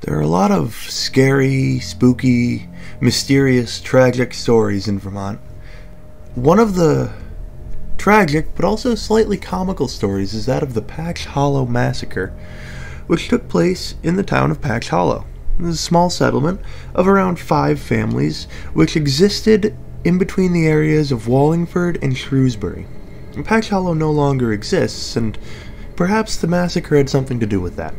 There are a lot of scary, spooky, mysterious, tragic stories in Vermont. One of the tragic, but also slightly comical stories is that of the Patch Hollow Massacre, which took place in the town of Patch Hollow. It was a small settlement of around 5 families, which existed in between the areas of Wallingford and Shrewsbury. And Patch Hollow no longer exists, and perhaps the massacre had something to do with that.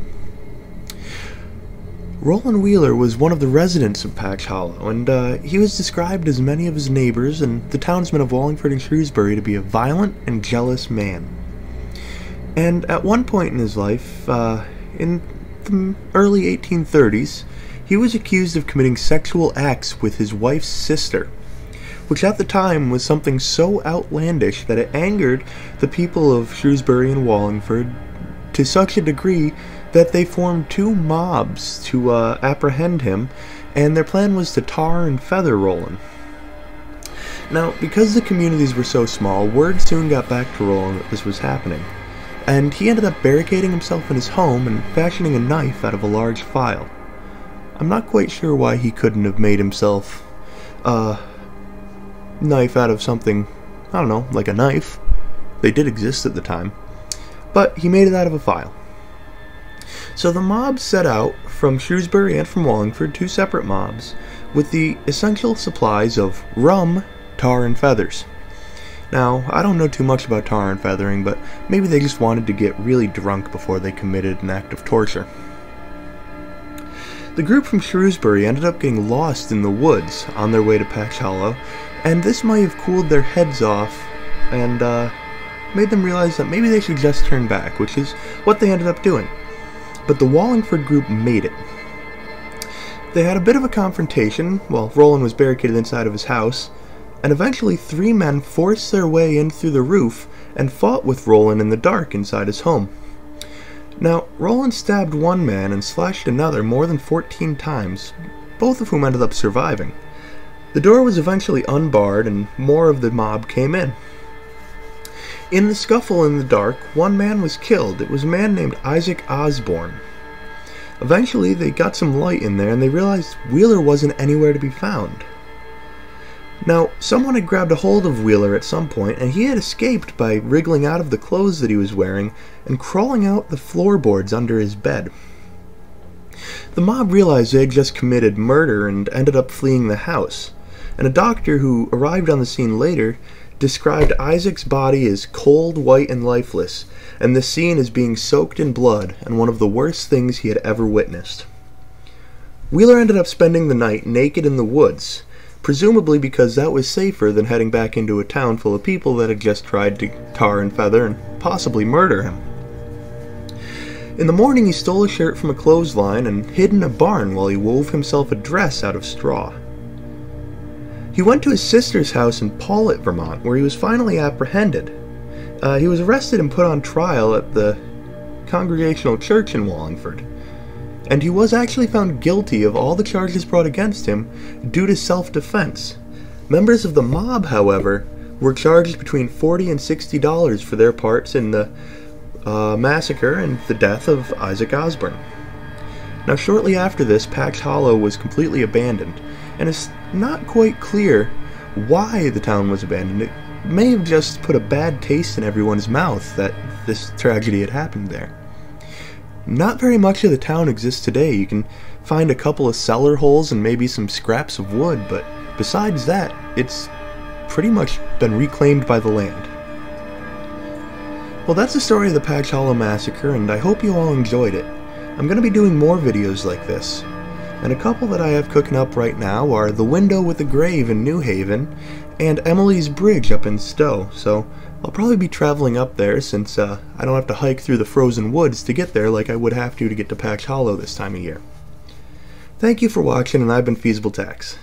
Roland Wheeler was one of the residents of Patch Hollow, and he was described as many of his neighbors and the townsmen of Wallingford and Shrewsbury to be a violent and jealous man. And at one point in his life, in the early 1830s, he was accused of committing sexual acts with his wife's sister, which at the time was something so outlandish that it angered the people of Shrewsbury and Wallingford to such a degree that they formed 2 mobs to apprehend him, and their plan was to tar and feather Roland. Now, because the communities were so small, word soon got back to Roland that this was happening, and he ended up barricading himself in his home and fashioning a knife out of a large file. I'm not quite sure why he couldn't have made himself a knife out of something, I don't know, like a knife. They did exist at the time. But he made it out of a file. So the mob set out from Shrewsbury and from Wallingford, 2 separate mobs, with the essential supplies of rum, tar, and feathers. Now, I don't know too much about tar and feathering, but maybe they just wanted to get really drunk before they committed an act of torture. The group from Shrewsbury ended up getting lost in the woods on their way to Patch Hollow, and this might have cooled their heads off and made them realize that maybe they should just turn back, which is what they ended up doing. But the Wallingford group made it. They had a bit of a confrontation while Roland was barricaded inside of his house, and eventually 3 men forced their way in through the roof and fought with Roland in the dark inside his home. Now, Roland stabbed 1 man and slashed another more than 14 times, both of whom ended up surviving. The door was eventually unbarred and more of the mob came in. In the scuffle in the dark, 1 man was killed. It was a man named Isaac Osborne. Eventually, they got some light in there and they realized Wheeler wasn't anywhere to be found. Now, someone had grabbed a hold of Wheeler at some point, and he had escaped by wriggling out of the clothes that he was wearing and crawling out the floorboards under his bed. The mob realized they had just committed murder and ended up fleeing the house, and a doctor who arrived on the scene later described Isaac's body as cold, white, and lifeless, and the scene as being soaked in blood and one of the worst things he had ever witnessed. Wheeler ended up spending the night naked in the woods, presumably because that was safer than heading back into a town full of people that had just tried to tar and feather and possibly murder him. In the morning, he stole a shirt from a clothesline and hid in a barn while he wove himself a dress out of straw. He went to his sister's house in Paulet, Vermont, where he was finally apprehended. He was arrested and put on trial at the Congregational Church in Wallingford, and he was actually found guilty of all the charges brought against him due to self-defense. Members of the mob, however, were charged between $40 and $60 for their parts in the massacre and the death of Isaac Osborne. Now, shortly after this, Patch Hollow was completely abandoned, and it's not quite clear why the town was abandoned. It may have just put a bad taste in everyone's mouth that this tragedy had happened there. Not very much of the town exists today. You can find a couple of cellar holes and maybe some scraps of wood, but besides that, it's pretty much been reclaimed by the land. Well, that's the story of the Patch Hollow Massacre, and I hope you all enjoyed it. I'm going to be doing more videos like this, and a couple that I have cooking up right now are The Window with the Grave in New Haven and Emily's Bridge up in Stowe, so I'll probably be traveling up there since I don't have to hike through the frozen woods to get there like I would have to get to Patch Hollow this time of year. Thank you for watching, and I've been Feasible Tax.